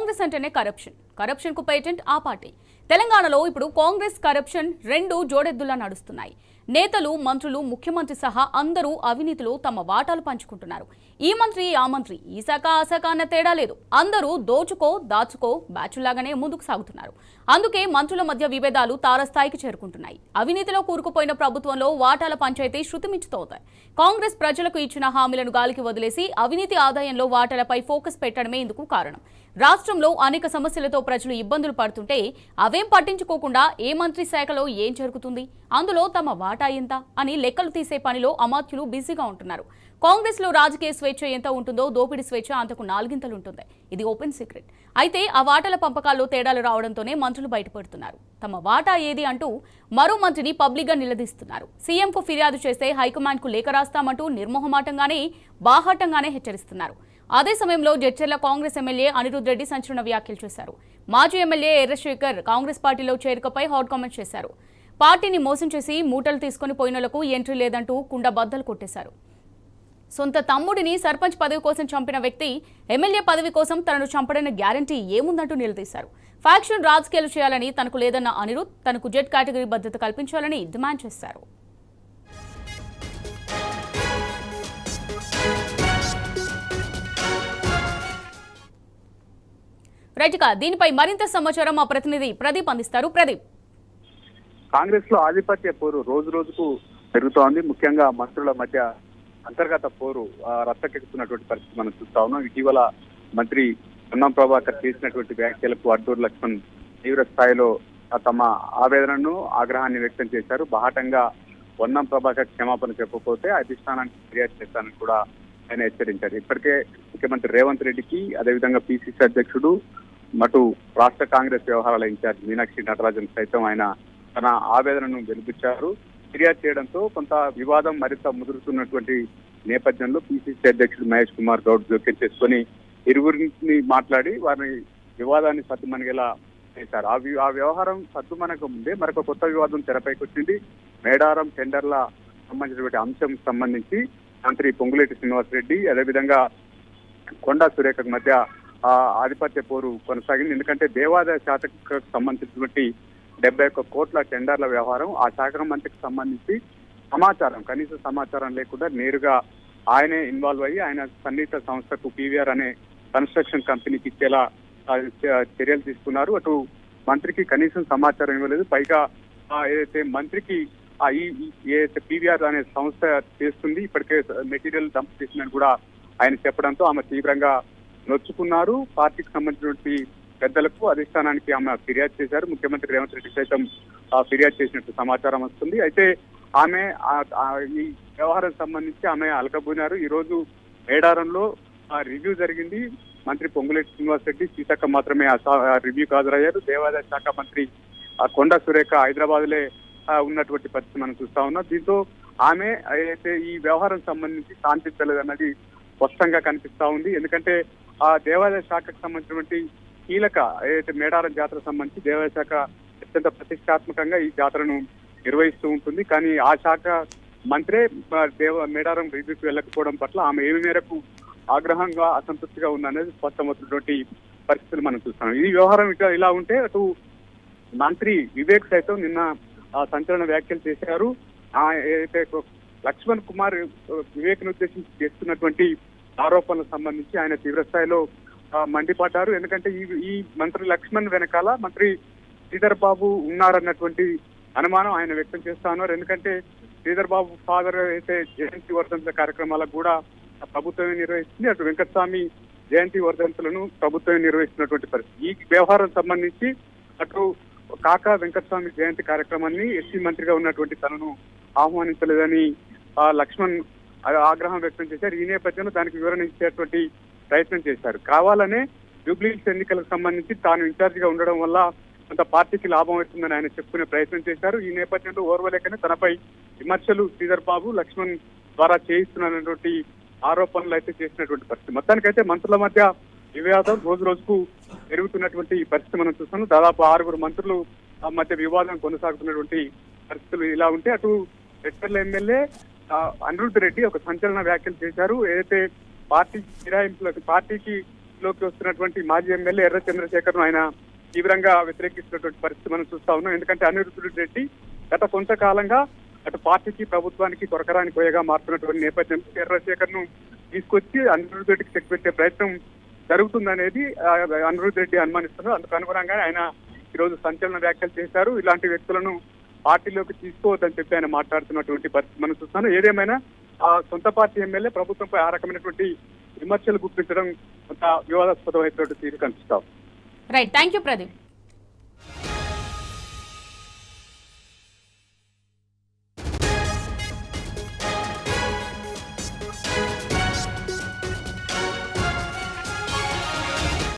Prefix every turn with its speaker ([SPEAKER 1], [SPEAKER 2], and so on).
[SPEAKER 1] కాంగ్రెస్ అంటేనే కరప్షన్ కు పేటెంట్ ఆ పార్టీ. తెలంగాణలో ఇప్పుడు కాంగ్రెస్ కరప్షన్ రెండు జోడెద్దులా నడుస్తున్నాయి. నేతలు, మంత్రులు, ముఖ్యమంత్రి సహా అందరూ అవినీతిలో తమ వాటాలు పంచుకుంటున్నారు. ఈ మంత్రి, ఆ మంత్రి, ఈ శాఖ, ఆ శాఖ అన్న తేడా లేదు. అందరూ దోచుకో దాచుకో బ్యాచులాగానే ముందుకు సాగుతున్నారు. అందుకే మంత్రుల మధ్య విభేదాలు తారస్థాయికి చేరుకుంటున్నాయి. అవినీతిలో కూరుకుపోయిన ప్రభుత్వంలో వాటాల పంచాయతీ శృతిమించుతోంది. కాంగ్రెస్ ప్రజలకు ఇచ్చిన హామీలను గాలికి వదిలేసి అవినీతి ఆదాయంలో వాటాలపై ఫోకస్ పెట్టడమే ఇందుకు కారణం. రాష్ట్రంలో అనేక సమస్యలతో ప్రజలు ఇబ్బందులు పడుతుంటే అవేం పట్టించుకోకుండా ఏ మంత్రి శాఖలో ఏం జరుగుతుంది, అందులో తమ వాటా ఎంత అని లెక్కలు తీసే పనిలో అమాత్యులు బిజీగా ఉంటున్నారు. కాంగ్రెస్ లో రాజకీయ స్వేచ్ఛ ఎంత ఉంటుందో దోపిడీ స్వేచ్ఛ అంతకు 4 గింతలు ఉంటుంది. ఇది ఓపెన్ సీక్రెట్. అయితే ఆ వాటాల పంపకాల్లో తేడాలు రావడంతోనే మంత్రులు బయటపడుతున్నారు. తమ వాటా ఏది అంటూ మరో మంత్రిని పబ్లిక్ గా నిలదీస్తున్నారు. సీఎంకు ఫిర్యాదు చేస్తే హైకమాండ్ కు లేఖ రాస్తామంటూ నిర్మోహమాటంగానే బాహాటంగానే హెచ్చరిస్తున్నారు. అదే సమయంలో జడ్చర్ల కాంగ్రెస్ ఎమ్మెల్యే అనిరుద్ రెడ్డి సంచలన వ్యాఖ్యలు చేశారు. మాజీ ఎమ్మెల్యే ఎర్రశేఖర్ కాంగ్రెస్ పార్టీలో చేరికపై హాట్ కామెంట్ చేశారు. పార్టీని మోసం చేసి మూటలు తీసుకుని పోయినలకు ఎంట్రీ లేదంటూ కుండ బద్దలు కొట్టేశారు. సొంత తమ్ముడిని సర్పంచ్ పదవి కోసం చంపిన వ్యక్తి ఎమ్మెల్యే పదవి కోసం తనను చంపడన్న గ్యారంటీ ఏముందంటూ నిలదీశారు. ఫ్యాక్షన్ రాజకీయాలు చేయాలని తనకు లేదన్న అనిరుద్ తనకు జెడ్ కేటగిరీ భద్రత కల్పించాలని డిమాండ్ చేశారు. రైట్గా దీనిపై మరింత సమాచారం మా ప్రతినిధి ప్రదీప్ అందిస్తారు. ప్రదీప్,
[SPEAKER 2] కాంగ్రెస్ లో ఆధిపత్య పోరు రోజు రోజుకు పెరుగుతోంది. ముఖ్యంగా మంత్రుల మధ్య అంతర్గత పోరు రచ్చకెక్కుతున్నటువంటి పరిస్థితి మనం చూస్తా ఉన్నాం. ఇటీవల మంత్రి పొన్నం ప్రభాకర్ చేసినటువంటి వ్యాఖ్యలకు అడ్డూరు లక్ష్మణ్ తీవ్ర స్థాయిలో తమ ఆవేదనను, ఆగ్రహాన్ని వ్యక్తం చేశారు. బాహాటంగా పొన్నం ప్రభాకర్ క్షమాపణ చెప్పకపోతే అధిష్టానానికి ఫిర్యాదు చేస్తానని కూడా ఆయన హెచ్చరించారు. ఇప్పటికే ముఖ్యమంత్రి రేవంత్ రెడ్డికి, అదేవిధంగా పిసిసి అధ్యక్షుడు, మటు రాష్ట్ర కాంగ్రెస్ వ్యవహారాల ఇన్ఛార్జ్ మీనాక్షి నటరాజన్ సైతం ఆయన తన ఆవేదనను వెలిబుచ్చారు. ఫిర్యాదు చేయడంతో కొంత వివాదం మరింత ముదురుతున్నటువంటి నేపథ్యంలో పిసిసి అధ్యక్షుడు మహేష్ కుమార్ గౌడ్ జోక్యం చేసుకుని ఇరువురిని మాట్లాడి వారిని వివాదాన్ని సద్దుమణిగేలా చేశారు. ఆ వ్యవహారం సద్దుమనక ముందే మరొక కొత్త వివాదం తెరపైకి వచ్చింది. మేడారం టెండర్ల సంబంధించినటువంటి అంశం సంబంధించి మంత్రి పొంగులేటి శ్రీనివాసరెడ్డి, అదేవిధంగా కొండా సురేఖకు మధ్య ఆధిపత్య పోరు కొనసాగింది. ఎందుకంటే దేవాదాయ శాఖకు సంబంధించినటువంటి 71 కోట్ల టెండర్ల వ్యవహారం ఆ శాఖ మంత్రికి సంబంధించి సమాచారం, కనీస సమాచారం లేకుండా నేరుగా ఆయనే ఇన్వాల్వ్ అయ్యి ఆయన సన్నిహిత సంస్థకు పీవీఆర్ అనే కన్స్ట్రక్షన్ కంపెనీకి ఇచ్చేలా చర్యలు తీసుకున్నారు. అటు మంత్రికి కనీసం సమాచారం ఇవ్వలేదు. పైగా ఏదైతే మంత్రికి ఏదైతే పీవీఆర్ అనే సంస్థ చేస్తుంది ఇప్పటికే మెటీరియల్ డంప్ చేసిందని కూడా ఆయన చెప్పడంతో ఆమె తీవ్రంగా నొచ్చుకున్నారు. పార్టీకి సంబంధించినటువంటి పెద్దలకు, అధిష్టానానికి ఆమె ఫిర్యాదు చేశారు. ముఖ్యమంత్రి రేవంత్ రెడ్డి సైతం ఫిర్యాదు చేసినట్టు సమాచారం వస్తుంది. అయితే ఆమె ఈ వ్యవహారం సంబంధించి ఆమె అలకబోయినారు. ఈ రోజు మేడారంలో రివ్యూ జరిగింది. మంత్రి పొంగులేటి శ్రీనివాసరెడ్డి, సీతక్క మాత్రమే రివ్యూకి హాజరయ్యారు. దేవాదాయ శాఖ మంత్రి కొండా సురేఖ హైదరాబాద్ లే ఉన్నటువంటి పరిస్థితి మనం చూస్తా ఉన్నాం. దీంతో ఆమె అయితే ఈ వ్యవహారం సంబంధించి శాంతించలేదన్నది స్పష్టంగా కనిపిస్తా ఉంది. ఎందుకంటే ఆ దేవాదాయ శాఖకు సంబంధించినటువంటి కీలక ఏదైతే మేడారం జాతర సంబంధించి దేవాదాయ శాఖ అత్యంత ప్రతిష్టాత్మకంగా ఈ జాతరను నిర్వహిస్తూ ఉంటుంది. కానీ ఆ శాఖ మంత్రే మేడారం రివ్యూకి వెళ్ళకపోవడం పట్ల ఆమె ఏ మేరకు ఆగ్రహంగా, అసంతృప్తిగా ఉందనేది స్పష్టమవుతున్నటువంటి పరిస్థితులు మనం చూస్తాం. ఈ వ్యవహారం ఇలా ఉంటే అటు మంత్రి వివేక్ సైతం నిన్న సంచలన వ్యాఖ్యలు చేశారు. ఏదైతే లక్ష్మణ్ కుమార్ వివేక్ ను ఉద్దేశించి చేస్తున్నటువంటి ఆరోపణలకు సంబంధించి ఆయన తీవ్రస్థాయిలో మండిపడ్డారు. ఎందుకంటే ఈ మంత్రి లక్ష్మణ్ వెనకాల మంత్రి శ్రీధర్ బాబు ఉన్నారన్నటువంటి అనుమానం ఆయన వ్యక్తం చేస్తా ఉన్నారు. ఎందుకంటే శ్రీధర్ బాబు ఫాదర్ అయితే జయంతి వర్ధంతుల కార్యక్రమాలకు కూడా ప్రభుత్వమే నిర్వహిస్తుంది. అటు వెంకటస్వామి జయంతి వర్ధంతులను ప్రభుత్వమే నిర్వహిస్తున్నటువంటి పరిస్థితి. ఈ వ్యవహారం సంబంధించి అటు కాకా వెంకటస్వామి జయంతి కార్యక్రమాన్ని ఎస్సీ మంత్రిగా ఉన్నటువంటి తనను ఆహ్వానించలేదని లక్ష్మణ్ ఆగ్రహం వ్యక్తం చేశారు. ఈ నేపథ్యంలో దానికి వివరణ ఇచ్చేటువంటి ప్రయత్నం చేశారు. కావాలనే జూబ్లీహిల్స్ ఎన్నికలకు సంబంధించి తాను ఇన్ఛార్జ్ గా ఉండడం వల్ల కొంత పార్టీకి లాభం అవుతుందని ఆయన చెప్పుకునే ప్రయత్నం చేశారు. ఈ నేపథ్యంలో ఓర్వలేకనే తనపై విమర్శలు శ్రీధర్ బాబు, లక్ష్మణ్ ద్వారా చేయిస్తున్నటువంటి ఆరోపణలు అయితే చేసినటువంటి పరిస్థితి. మొత్తానికైతే మంత్రుల మధ్య వివాదం రోజు రోజుకు పెరుగుతున్నటువంటి పరిస్థితి మనం చూస్తున్నాం. దాదాపు 6 మంత్రులు మధ్య వివాదం కొనసాగుతున్నటువంటి పరిస్థితులు ఇలా ఉంటే అటు జడ్చర్ల ఎమ్మెల్యే అనిరుద్ రెడ్డి ఒక సంచలన వ్యాఖ్యలు చేశారు. ఏదైతే పార్టీ ఫిరాయింపులకు, పార్టీకి పార్టీలోకి వస్తున్నటువంటి మాజీ ఎమ్మెల్యే ఎర్ర చంద్రశేఖర్ ను ఆయన తీవ్రంగా వ్యతిరేకిస్తున్నటువంటి పరిస్థితి మనం చూస్తా ఉన్నాం. ఎందుకంటే అనిరుద్ధ్ రెడ్డి గత కొంతకాలంగా అటు పార్టీకి ప్రభుత్వానికి కొరకరాని పోయేగా మారుతున్నటువంటి నేపథ్యంలో చంద్రశేఖర్ ను తీసుకొచ్చి అనిరుద్ధ్ రెడ్డికి చెక్ పెట్టే ప్రయత్నం జరుగుతుందనేది అనిరుద్ధ్ రెడ్డి అనుమానిస్తున్నారు. అందుకు అనుగుణంగా ఆయన ఈరోజు సంచలన వ్యాఖ్యలు చేశారు. ఇలాంటి వ్యక్తులను పార్టీలోకి తీసుకోవద్దని చెప్పి ఆయన మాట్లాడుతున్నటువంటి పరిస్థితి మనం చూస్తున్నాం. ఏదేమైనా ఆ సొంత పార్టీ ఎమ్మెల్యే ప్రభుత్వంపై ఆ రకమైనటువంటి విమర్శలు గుర్తించడం కొంత వివాదాస్పదమైనటువంటి తీరు కనిపిస్తాం.
[SPEAKER 1] Right, thank you Pradeep.